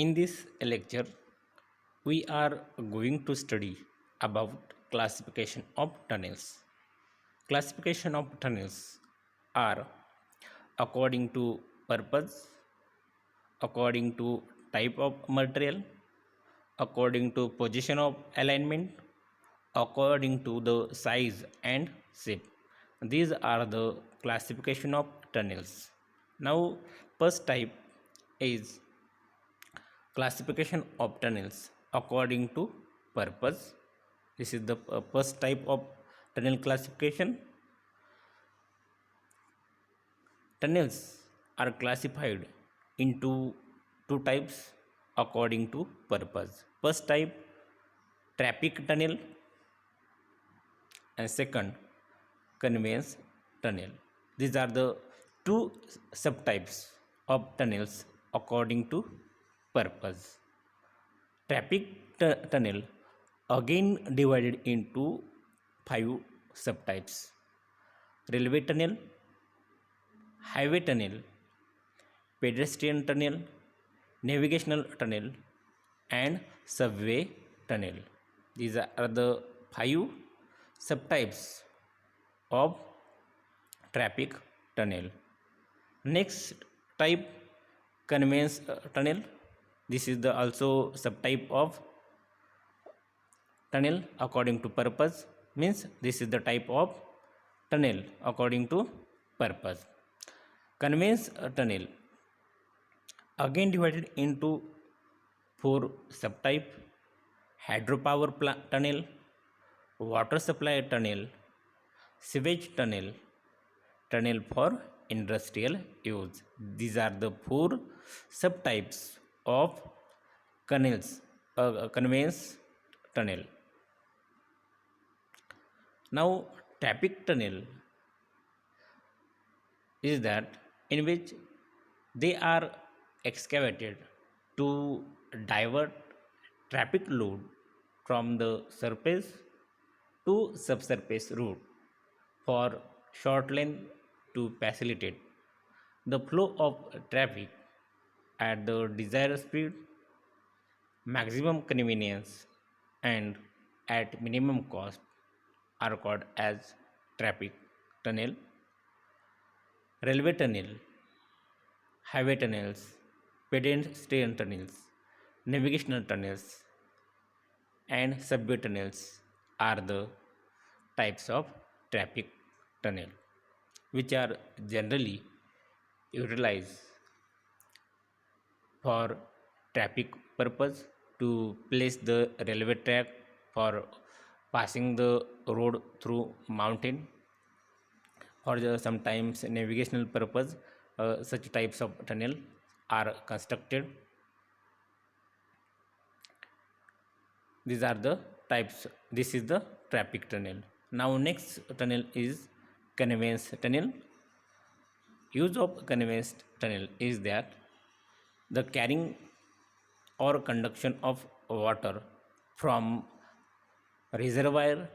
In this lecture, we are going to study about classification of tunnels. Classification of tunnels are according to purpose, according to type of material, according to position of alignment, according to the size and shape. These are the classification of tunnels. Now, first type is classification of tunnels according to purpose. This is the first type of tunnel classification. Tunnels are classified into two types according to purpose. First type, traffic tunnel, and second, conveyance tunnel. These are the two subtypes of tunnels according to purpose. Traffic tunnel again divided into five subtypes: railway tunnel, highway tunnel, pedestrian tunnel, navigational tunnel, and subway tunnel. These are the five subtypes of traffic tunnel. Next type, conveyance tunnel. This is the also subtype of tunnel according to purpose. Means this is the type of tunnel according to purpose. Conveyance tunnel again divided into four subtype: hydropower tunnel, water supply tunnel, sewage tunnel, tunnel for industrial use. These are the four subtypes of conveyance tunnel. Now, traffic tunnel is that in which they are excavated to divert traffic load from the surface to subsurface route for short length to facilitate the flow of traffic at the desired speed, maximum convenience, and at minimum cost are called as traffic tunnel. Railway tunnel, highway tunnels, pedestrian tunnels, navigational tunnels, and subway tunnels are the types of traffic tunnel which are generally utilized for traffic purpose, to place the railway track for passing the road through mountain, for the sometimes navigational purpose. Such types of tunnel are constructed. These are the types. This is the traffic tunnel. Now, next tunnel is conveyance tunnel. Use of conveyance tunnel is that the carrying or conduction of water from reservoir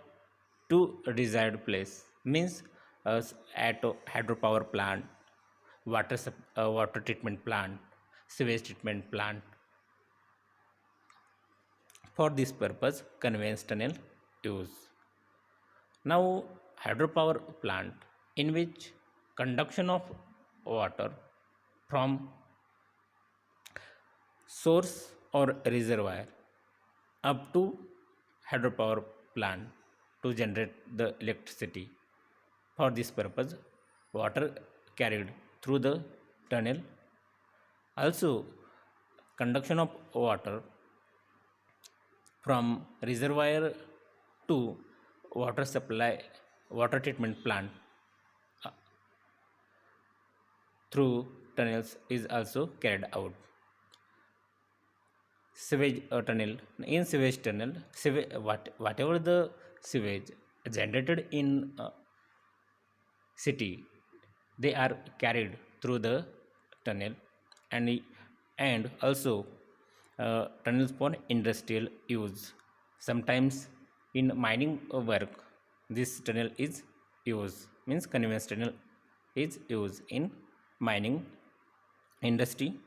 to desired place. Means at a hydropower plant, water treatment plant, sewage treatment plant. For this purpose, conveyance tunnel use. Now, hydropower plant in which conduction of water from source or reservoir up to hydropower plant to generate the electricity. For this purpose, water carried through the tunnel. Also, conduction of water from reservoir to water supply, water treatment plant uh, through tunnels is also carried out. Sewage tunnel. In sewage tunnel, whatever the sewage generated in city, they are carried through the tunnel. And also tunnels for industrial use. Sometimes in mining work, this tunnel is used. Means conveyance tunnel is used in mining industry.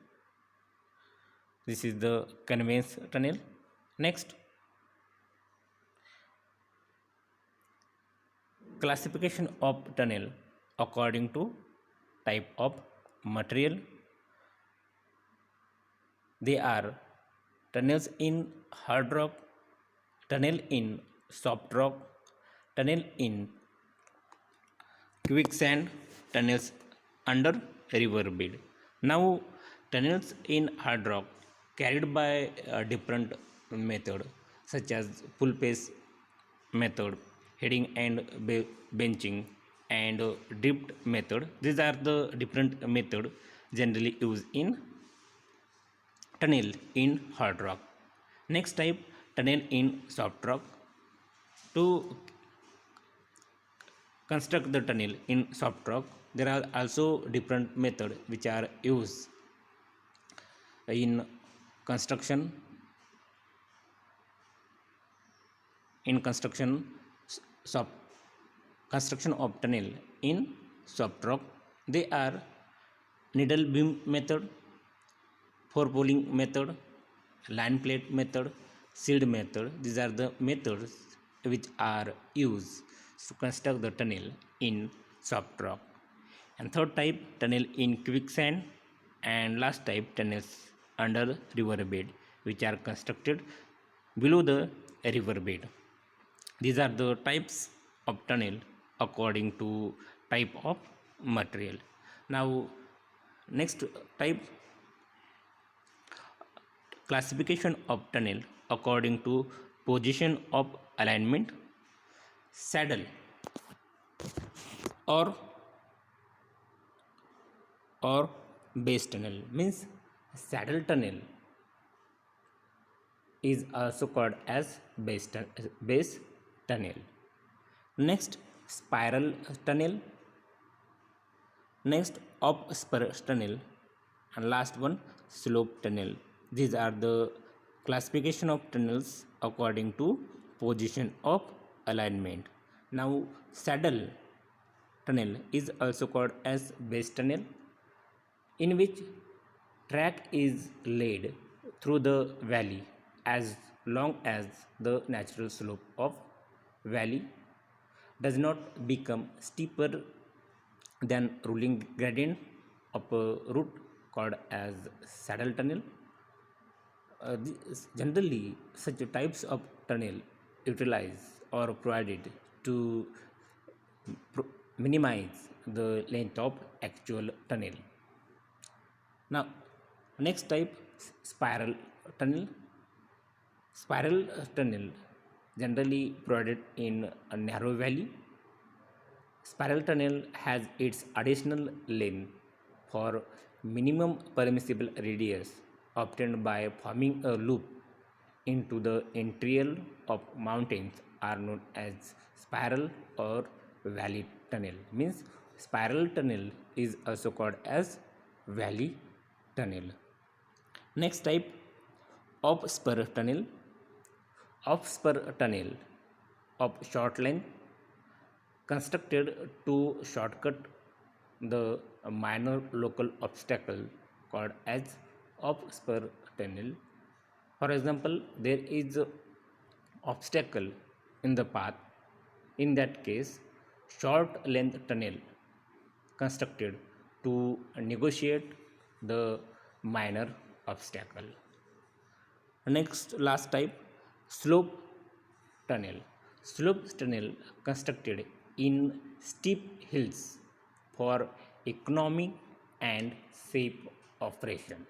This is the conveyance tunnel. Next, classification of tunnel according to type of material. They are tunnels in hard rock, tunnel in soft rock, tunnel in quicksand, tunnels under river bed. Now, tunnels in hard rock carried by a different method such as pull pace method, heading and benching, and drift method. These are the different method generally used in tunnel in hard rock. Next type, tunnel in soft rock. To construct the tunnel in soft rock, there are also different methods which are used in construction. In soft construction of tunnel in soft rock, they are needle beam method, four pulling method, line plate method, seed method. These are the methods which are used to construct the tunnel in soft rock. And third type, tunnel in quicksand, and last type, tunnels under river bed, which are constructed below the river bed. These are the types of tunnel according to type of material. Now, next type, classification of tunnel according to position of alignment. Saddle or base tunnel means saddle tunnel is also called as base tunnel. Next, spiral tunnel. Next, up spur tunnel, and last one, slope tunnel. These are the classification of tunnels according to position of alignment. Now, saddle tunnel is also called as base tunnel, in which track is laid through the valley as long as the natural slope of valley does not become steeper than ruling gradient of a route called as saddle tunnel. Generally, such types of tunnel utilize or provided to minimize the length of actual tunnel. Now, next type, spiral tunnel. Spiral tunnel generally provided in a narrow valley. Spiral tunnel has its additional length for minimum permissible radius obtained by forming a loop into the interior of mountains are known as spiral or valley tunnel. Means spiral tunnel is also called as valley tunnel. Next type, off spur tunnel. Off spur tunnel of short length constructed to shortcut the minor local obstacle called as off spur tunnel. For example, there is a obstacle in the path. In that case, short length tunnel constructed to negotiate the minor obstacle. Next, last type, slope tunnel. Slope tunnel constructed in steep hills for economic and safe operation.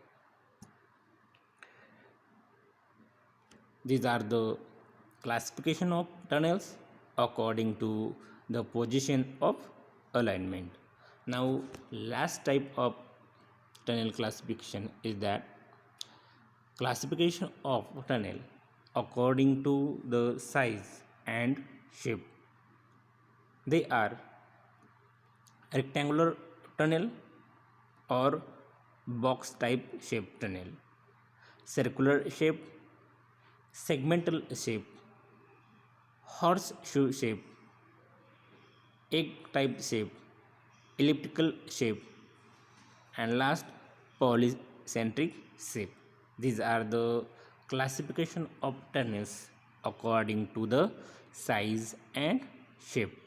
These are the classification of tunnels according to the position of alignment. Now, last type of tunnel classification is that classification of tunnel according to the size and shape. They are rectangular tunnel or box type shape tunnel, circular shape, segmental shape, horseshoe shape, egg type shape, elliptical shape, and last, polycentric shape. These are the classification of tunnels according to the size and shape.